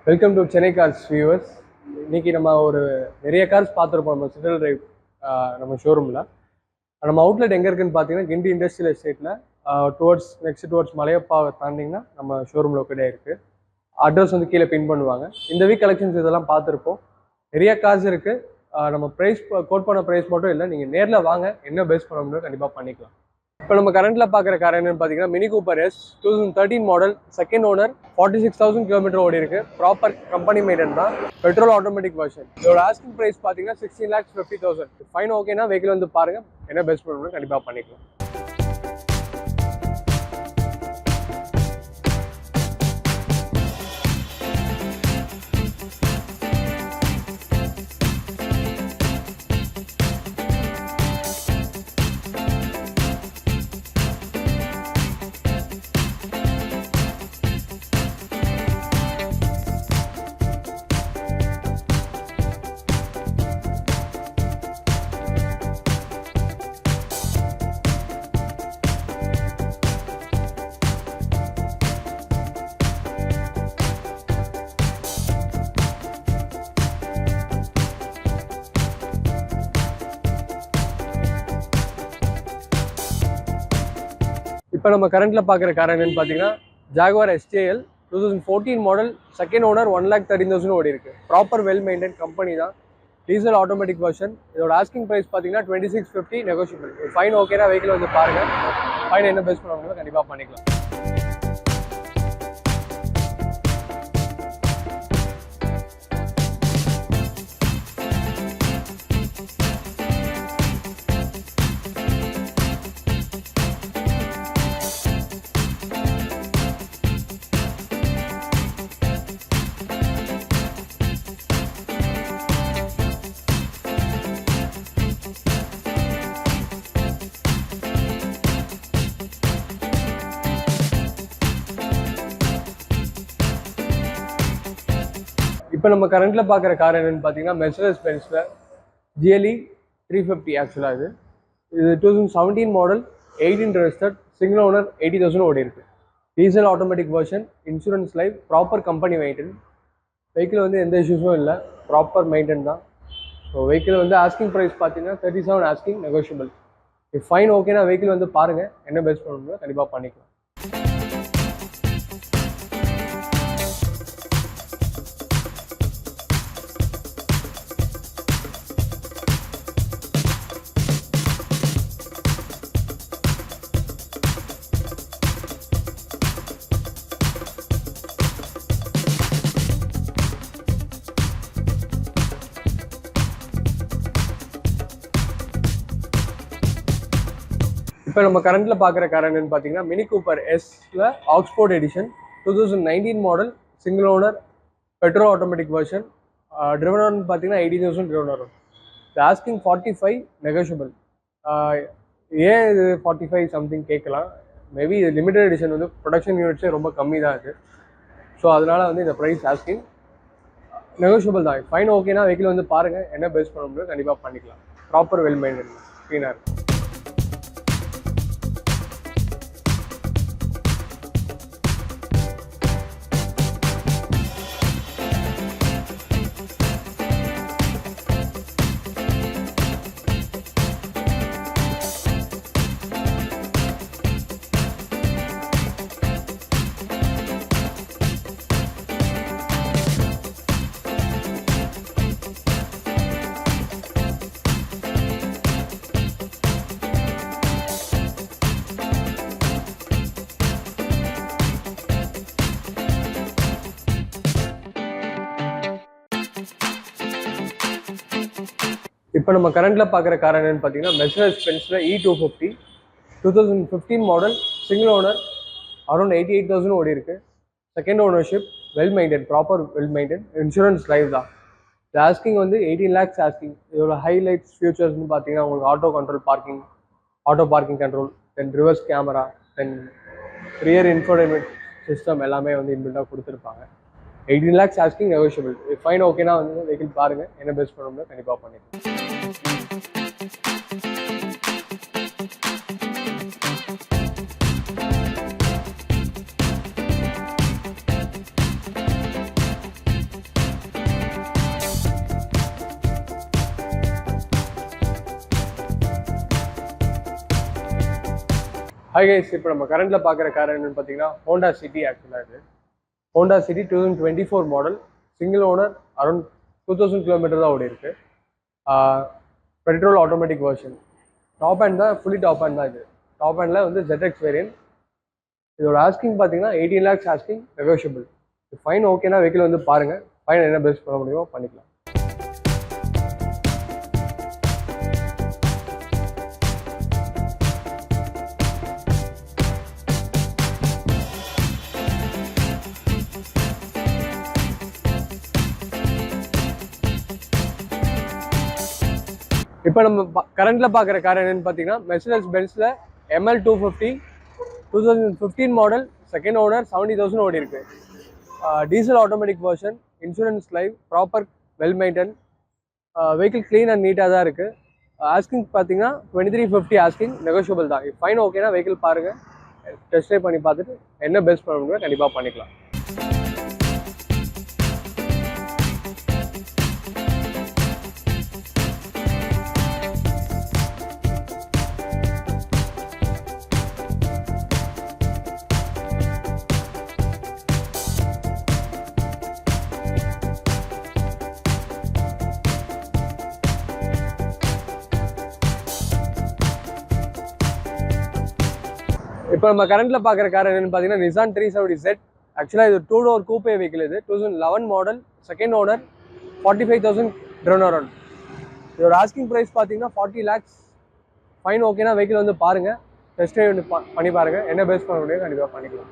Welcome to Chennai cars viewers. இன்னைக்கு நம்ம நிறைய கார்ஸ் பார்த்துருப்போம் நம்ம சிட்டில் டிரைவ் நம்ம ஷோரூமில். நம்ம அவுட்லெட் எங்கே இருக்குன்னு பார்த்தீங்கன்னா கிண்டி இண்டஸ்ட்ரியல் எஸ்டேட்டில் டுவர்ட்ஸ் மலையப்பாவை தாண்டிங்கன்னா நம்ம ஷோரூம் லொக்கேட் ஆகிருக்கு. அட்ரஸ் வந்து கீழே பின் பண்ணுவாங்க. இந்த வீக் கலெக்ஷன்ஸ் இதெல்லாம் பார்த்துருப்போம். நிறைய கார்ஸ் இருக்குது. நம்ம ப்ரைஸ் கோட் பண்ண ப்ரைஸ் மட்டும் இல்லை, நீங்கள் நேரில் வாங்க, என்ன பேஸ் பண்ண முடியும் கண்டிப்பாக பண்ணிக்கலாம். இப்போ நம்ம கரண்ட்டில் பார்க்குற கார் என்னன்னு பார்த்தீங்கன்னா Mini Cooper S 2013 model, second owner, 46,000 kilometre ஓடி இருக்கு. ப்ராப்பர் கம்பெனி மெயின்டைன் தான், பெட்ரோல் ஆட்டோமேட்டிக் வெர்ஷன். இதோட ஆஸ்கிங் ப்ரைஸ் பார்த்தீங்கன்னா 16,50,000. ஃபைன் ஓகேனா வெஹிக்கிள் வந்து பாருங்க, என்ன பெஸ்ட் பண்ண முடியும் கண்டிப்பாக பண்ணிக்கலாம். இப்போ நம்ம கரண்ட்டில் பார்க்குற கார் என்னன்னு பார்த்தீங்கன்னா Jaguar STL 2014 model, second owner, 1,13,000 ஓடி இருக்கு. ப்ராப்பர் வெல் மெயின்டைன் கம்பெனி தான், டீசல் ஆட்டோமேட்டிக் வெர்ஷன். இதோட ஆஸ்கிங் ப்ரைஸ் பார்த்தீங்கன்னா 2650, நெகோஷியபிள். ஃபைன் ஓகேனா வெஹிக்கிள் வந்து பாருங்கள், ஃபைன் என்ன பெஸ்ட் பண்ண முடியும் கண்டிப்பாக பண்ணிக்கலாம். இப்போ நம்ம கரண்ட்டில் பார்க்குற கார் என்னென்னு பார்த்தீங்கன்னா மெர்சிடிஸ் பென்ஸில் GLE 350. ஆக்சுவலாக இது 2017 மாடல், 18 ரெஜிஸ்டர்ட், சிங்கிள் ஓனர், 80,000 ஓடி இருக்குது. Diesel automatic version, insurance life, proper company maintain. Vehicle வந்து எந்த இஷ்யூஸும் இல்லை, ப்ராப்பர் மெயின்டைன் தான். ஸோ வெஹிக்கிள் வந்து ஆஸ்கிங் ப்ரைஸ் பார்த்தீங்கன்னா 37 ஆஸ்கிங், நெகோஷியபிள். ஃபைன் ஓகேனா வெஹிக்கிள் வந்து பாருங்கள், என்ன பெஸ்ட் பண்ண முடியும் கண்டிப்பாக பண்ணிக்கலாம். இப்போ நம்ம கரண்ட்டில் பார்க்குற கார் என்னன்னு பார்த்தீங்கன்னா மினி கூப்பர் எஸ்ல Oxford edition, 2019 model, single owner, petrol automatic version. Driven on பார்த்தீங்கன்னா 80,000 ட்ரிவன் வரும். இது ஆஸ்கிங் 45, நெகோஷியபிள். ஏன் இது 45 சம்திங் கேட்கலாம். மேபி இது லிமிடெட் எடிஷன், வந்து ப்ரொடக்ஷன் யூனிட்ஸே ரொம்ப கம்மி தான் இருக்குது. ஸோ அதனால் வந்து இந்த ப்ரைஸ் ஆஸ்கிங், நெகோஷியபிள் தான். ஃபைன் ஓகேனா வெஹிக்கிள் வந்து பாருங்கள், என்ன பெஸ்ட் பண்ண முடியும் கண்டிப்பாக பண்ணிக்கலாம். ப்ராப்பர் வெல் மெயின்டைன், க்ளீனாக இருக்குது. இப்போ நம்ம கரண்ட்டில் பார்க்குற கார் என்னென்னு பார்த்தீங்கன்னா மெர்சிடிஸ் பென்ஸில் E250, 2015 model, single owner, around 88,000 ஓடி இருக்கு. Second ownership, well maintain, proper well maintain, insurance live தான். இந்த ஆஸ்கிங் வந்து 18 lakhs ஆஸ்கிங். இதோட ஹைலைட்ஸ் ஃபியூச்சர்ஸ்னு பார்த்தீங்கன்னா உங்களுக்கு auto control parking, auto parking control, then reverse camera, then rear infotainment system எல்லாமே வந்து இன்பில்டாக கொடுத்துருப்பாங்க. 18 lakhs ஆஸ்கிங், நெகோஷியபிள். ஃபைன் ஓகேனா வந்து வெஹிக்கிள் பாருங்கள், என்ன பெஸ்ட் பண்ணணும்னு கண்டிப்பாக பண்ணிக்கலாம். ஹாய் கைஸ், இப்போ நம்ம கரண்டில் பார்க்குற கார் என்னென்னு பார்த்தீங்கன்னா ஹோண்டா சிட்டி. ஆக்சுவலாக இது Honda city 2024 model, single owner, around 2000 kilometre தான் ஓடி இருக்கு. Petrol automatic version, top hand தான், ஃபுல்லி டாப் ஹேண்ட் தான். இது டாப் ஹேண்டில் வந்து ZX வேரியன்ட். இதோட ஆஸ்கிங் பார்த்தீங்கன்னா 18 lakhs ஆஸ்கிங், நெகோஷியபிள். ஃபைன் ஓகேனா வெஹிக்கிள் வந்து பாருங்கள், ஃபைன் என்ன பெஸ்ட் பண்ண முடியுமோ பண்ணிக்கலாம். இப்போ நம்ம கரண்டில் பார்க்குற கார் என்னென்னு பார்த்தீங்கன்னா மெர்சிடஸ் பென்ஸில் ML 250, 2015 மாடல், செகண்ட் ஓனர், 70,000 ஓடி இருக்கு. Diesel automatic version, insurance live, proper well maintain, vehicle clean and நீட்டாக தான் இருக்குது. ஆஸ்கிங் பார்த்தீங்கன்னா 2350 ஆஸ்கிங், நெகோஷியபிள் தான். ஃபைன் ஓகேனா வெஹிக்கிள் பாருங்கள், டெஸ்ட் ட்ரைவ் பண்ணி பார்த்துட்டு என்ன பெஸ்ட் பண்ண முடியுமோ கண்டிப்பாக பண்ணிக்கலாம். இப்போ நம்ம கரண்டில் பார்க்குற கார் என்னென்னு பார்த்தீங்கன்னா நிசான் 370Z. ஆக்சுவலாக இது 2-door கூப்பே வெஹிக்கிள். இது 2011 model, second owner, 45,000 drone around. இதோட ஆஸ்கிங் ப்ரைஸ் பார்த்தீங்கன்னா 40 lakhs. ஃபைன் ஓகேனா வெஹிக்கிள் வந்து பாருங்கள், டெஸ்ட் ட்ரைவ் பண்ணி பாருங்கள், என்ன பெஸ்ட் பண்ண முடியும் கண்டிப்பாக பண்ணிக்கலாம்.